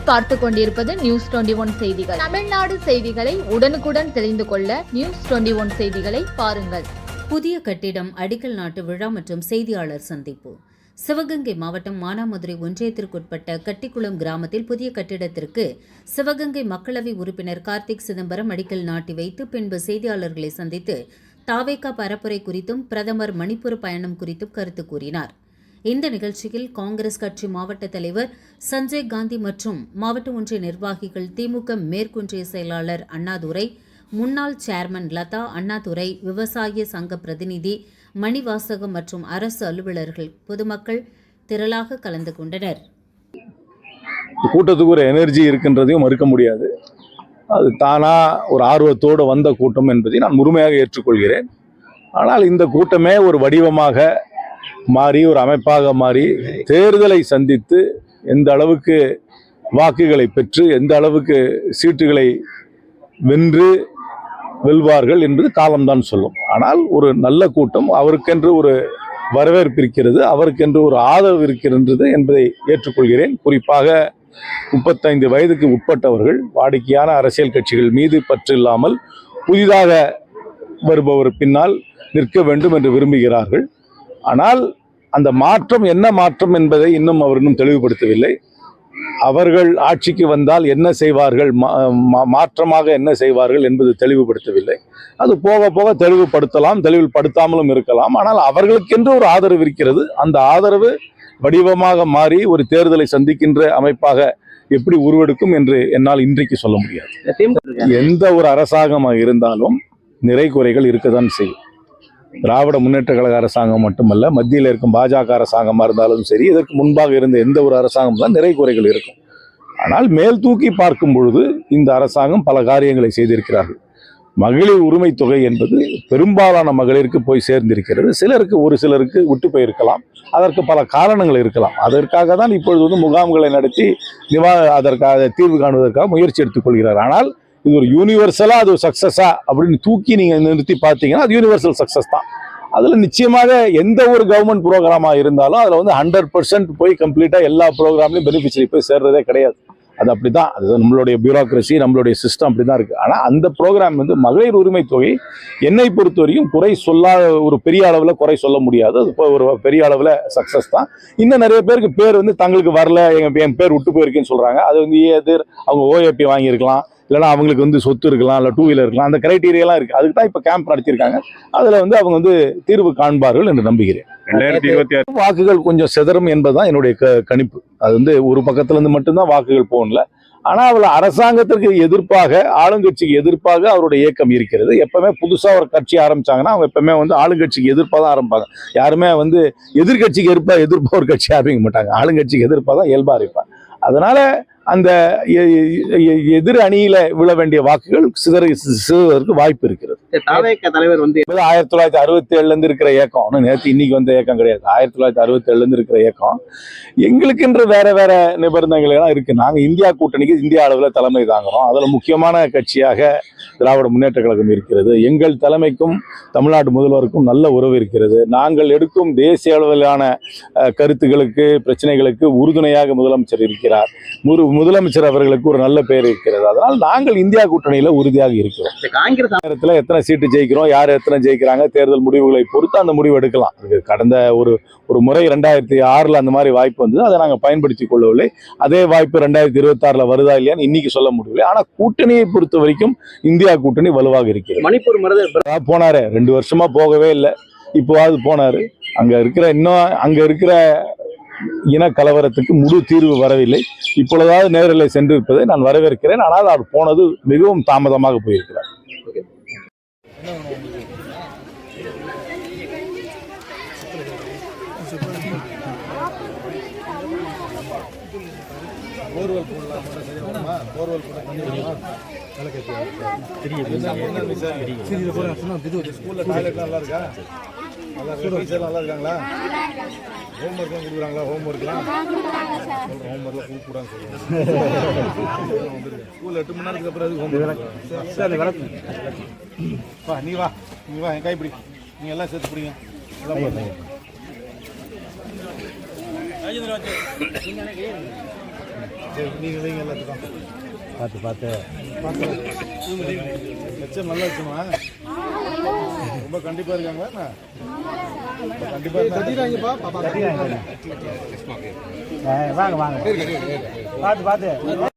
நீங்கள் பார்த்து கொண்டிருப்பது நியூஸ் 21 செய்திகள். தமிழ்நாடு செய்திகளை உடனுக்குடன் தெரிந்து கொள்ள நியூஸ் 21 செய்திகளை பாருங்கள். புதிய கட்டிடம் அடிக்கல் நாட்டு விழா மற்றும் செய்தியாளர் சந்திப்பு. சிவகங்கை மாவட்டம் மானாமதுரை ஒன்றியத்திற்குட்பட்ட கட்டிக்குளம் கிராமத்தில் புதிய கட்டிடத்திற்கு சிவகங்கை மக்களவை உறுப்பினர் கார்த்திக் சிதம்பரம் அடிக்கல் நாட்டி வைத்து பின்பு செய்தியாளர்களை சந்தித்து தாவேகா பரப்புரை குறித்தும் பிரதமர் மணிப்பூர் பயணம் குறித்தும் கருத்து கூறினார். இந்த நிகழ்ச்சியில் காங்கிரஸ் கட்சி மாவட்ட தலைவர் சஞ்சய் காந்தி மற்றும் மாவட்ட ஒன்றிய நிர்வாகிகள், திமுக மேற்கொன்றிய செயலாளர் அண்ணாதுரை, முன்னாள் சேர்மன் லதா, அண்ணாதுரை, விவசாய சங்க பிரதிநிதி மணிவாசகம் மற்றும் அரசு அலுவலர்கள், பொதுமக்கள் திரளாக கலந்து கொண்டனர். கூட்டத்துக்கு ஒரு எனர்ஜி இருக்கின்றதையும் மறுக்க முடியாது. அது தானா ஒரு ஆர்வத்தோடு வந்த கூட்டம் என்பதை நான் முழுமையாக ஏற்றுக்கொள்கிறேன். ஆனால் இந்த கூட்டமே ஒரு வடிவமாக மாறி, ஒரு அமைப்பாக மாறி, தேர்தலை சந்தித்து எந்த அளவுக்கு வாக்குகளை பெற்று எந்த அளவுக்கு சீட்டுகளை வெல்வார்கள் என்பது காலம்தான் சொல்லும். ஆனால் ஒரு நல்ல கூட்டம், அவருக்கென்று ஒரு வரவேற்பு இருக்கிறது, அவருக்கென்று ஒரு ஆதரவு இருக்கிறது என்பதை ஏற்றுக்கொள்கிறேன். குறிப்பாக 35 வயதுக்கு உட்பட்டவர்கள் வாடிக்கையான அரசியல் கட்சிகள் மீது பற்று இல்லாமல் புதிதாக வருபவர் பின்னால் நிற்க வேண்டும் என்று விரும்புகிறார்கள். ஆனால் அந்த மாற்றம் என்ன மாற்றம் என்பதை இன்னும் அவர் தெளிவுபடுத்தவில்லை. அவர்கள் ஆட்சிக்கு வந்தால் என்ன செய்வார்கள், மாற்றமாக என்ன செய்வார்கள் என்பது தெளிவுபடுத்தவில்லை. அது போக போக தெளிவுபடுத்தலாம், தெளிவுபடுத்தாமலும் இருக்கலாம். ஆனால் அவர்களுக்கென்று ஒரு ஆதரவு இருக்கிறது. அந்த ஆதரவு வடிவமாக மாறி ஒரு தேர்தலை சந்திக்கின்ற அமைப்பாக எப்படி உருவெடுக்கும் என்று என்னால் இன்றைக்கு சொல்ல முடியாது. எந்த ஒரு அரசாங்கமாக இருந்தாலும் நிறை குறைகள் இருக்கத்தான் செய்யும். திராவிட முன்னேற்ற கழக அரசாங்கம் மட்டுமல்ல, மத்தியில் இருக்கும் பாஜக அரசாங்கமாக இருந்தாலும் சரி, இதற்கு முன்பாக இருந்த எந்த ஒரு அரசாங்கம் தான் நிறை குறைகள் இருக்கும். ஆனால் மேல் தூக்கி பார்க்கும் பொழுது இந்த அரசாங்கம் பல காரியங்களை செய்திருக்கிறார்கள். மகளிர் உரிமை தொகை என்பது பெரும்பாலான மகளிருக்கு போய் சேர்ந்திருக்கிறது. ஒரு சிலருக்கு விட்டு போயிருக்கலாம். அதற்கு பல காரணங்கள் இருக்கலாம். அதற்காக தான் இப்பொழுது முகாம்களை நடத்தி அதற்காக தீர்வு காணுவதற்காக முயற்சி எடுத்துக்கொள்கிறார். ஆனால் இது ஒரு யூனிவர்சலா, அது ஒரு சக்சஸா அப்படின்னு தூக்கி நீங்க நிறுத்தி பார்த்தீங்கன்னா அது யூனிவர்சல் சக்சஸ் தான். அதுல நிச்சயமாக எந்த ஒரு கவர்மெண்ட் ப்ரோக்ராமா இருந்தாலும் அதுல 100% போய் கம்ப்ளீட்டா எல்லா ப்ரோக்ராம்லயும் பெனிஃபிஷரி போய் சேர்றதே கிடையாது. அது அப்படிதான். அது நம்மளுடைய பியூரோக்ரஸி, நம்மளுடைய சிஸ்டம் அப்படிதான் இருக்கு. ஆனா அந்த ப்ரோக்ராம் மகளிர் உரிமை தொகை என்னை பொறுத்த வரைக்கும் குறை சொல்லாத, ஒரு பெரிய அளவுல குறை சொல்ல முடியாது. அது ஒரு பெரிய அளவுல சக்சஸ் தான். இன்னும் நிறைய பேருக்கு பேர் தங்களுக்கு வரல, என் பேர் விட்டு போயிருக்குன்னு சொல்றாங்க. அது அவங்க OAP வாங்கியிருக்கலாம், இல்லைன்னா அவங்களுக்கு சொத்து இருக்கலாம், இல்லை 2 வீலர் இருக்கலாம். அந்த கிரைட்டீரியாலாம் இருக்கு. அதுக்கு தான் இப்போ கேம்ப் நடத்தியிருக்காங்க. அதுல அவங்க தீர்வு காண்பார்கள் என்று நம்புகிறேன். 2026 வாக்குகள் கொஞ்சம் சிதறும் என்பதுதான் என்னுடைய கணிப்பு. அது ஒரு பக்கத்துல இருந்து மட்டும்தான் வாக்குகள் போகல. ஆனா அவள் அரசாங்கத்திற்கு எதிர்ப்பாக, ஆளுங்கட்சிக்கு எதிர்ப்பாக அவருடைய இயக்கம் இருக்கிறது. எப்பவுமே புதுசா ஒரு கட்சி ஆரம்பிச்சாங்கன்னா அவங்க எப்பவுமே ஆளுங்கட்சிக்கு எதிர்ப்பாக தான் ஆரம்பிப்பாங்க. யாருமே எதிர்கட்சிக்கு எதிர்ப்பா ஒரு கட்சி ஆரம்பிக்க மாட்டாங்க. ஆளுங்கட்சிக்கு எதிர்ப்பாக தான் இயல்பா இருப்பாங்க. அதனால அந்த எதிர் அணியில விழ வேண்டிய வாக்குகள் சிதறுவதற்கு வாய்ப்பு இருக்கிறது. தலைவர் 1967 இருந்து இருக்கிற இயக்கம், நேற்று இன்னைக்கு வந்த இயக்கம் கிடையாது. 1967 இருந்து இருக்கிற இயக்கம். எங்களுக்கென்று வேற வேற நிபந்தனைகள் எல்லாம் இருக்கு. நாங்க இந்தியா கூட்டணிக்கு இந்திய அளவுல தலைமை தாங்குறோம். அதுல முக்கியமான கட்சியாக திராவிட முன்னேற்ற கழகம் இருக்கிறது. எங்கள் தலைமைக்கும் தமிழ்நாடு முதல்வருக்கும் நல்ல உறவு இருக்கிறது. நாங்கள் எடுக்கும் தேசிய அளவிலான கருத்துக்களுக்கு, பிரச்சனைகளுக்கு உறுதுணையாக முதலமைச்சர் இருக்கிறார். முதலமைச்சர் அவர்களுக்கு ஒரு நல்ல பெயர் இருக்கிறது. அதனால் நாங்கள் இந்தியா கூட்டணியில உறுதியாக இருக்கிறோம். காங்கிரஸ் நேரத்தில் எத்தனை சீட்டு ஜெயிக்கிறோம், யார் எத்தனை ஜெயிக்கிறாங்க, தேர்தல் முடிவுகளை பொறுத்து அந்த முடிவு எடுக்கலாம். கடந்த ஒரு முறை 2006 அந்த மாதிரி வாய்ப்பு வந்தது. அதை நாங்கள் பயன்படுத்திக் கொள்ளவில்லை. அதே வாய்ப்பு 2026 வருதா இல்லையான்னு இன்னைக்கு சொல்ல முடியவில்லை. ஆனா கூட்டணியை பொறுத்த வரைக்கும் இந்தியா கூட்டணி வலுவாக இருக்கிறது. மணிப்பூர் போனாரு, 2 வருஷமா போகவே இல்லை. இப்போவாது போனாரு. அங்க இருக்கிற இன கலவரத்துக்கு முழு தீர்வு வரவில்லை. இப்பொழுதாவது நேரில் சென்று இருப்பதை நான் வரவேற்கிறேன். ஆனால் அவர் போனது மிகவும் தாமதமாக போயிருக்கிறார். நல்லா இருக்காங்களா? ஹோம்ஒர்க் கொடுக்குறாங்களா? ஹோம்ஒர்க்லாம் கூப்பிடான்னு சொல்லுவாங்க. ஸ்கூல் 8 மணி நேரத்துக்கு அப்புறம் ஹோம்ஒர்க். நீ வா என் கைப்பிடி, நீங்க எல்லாம் சேர்த்து பிடிங்க. எல்லாம் சரி நீங்கள் வைங்க எல்லாத்துக்கும் பார்த்து பார்த்து பார்த்து லட்சம் நல்ல லட்சமா ரொம்ப கண்டிப்பாக இருக்காங்களா கண்டிப்பாக கட்டிடுறாங்கப்பா பாப்பா வாங்க வாங்க பார்த்து பார்த்து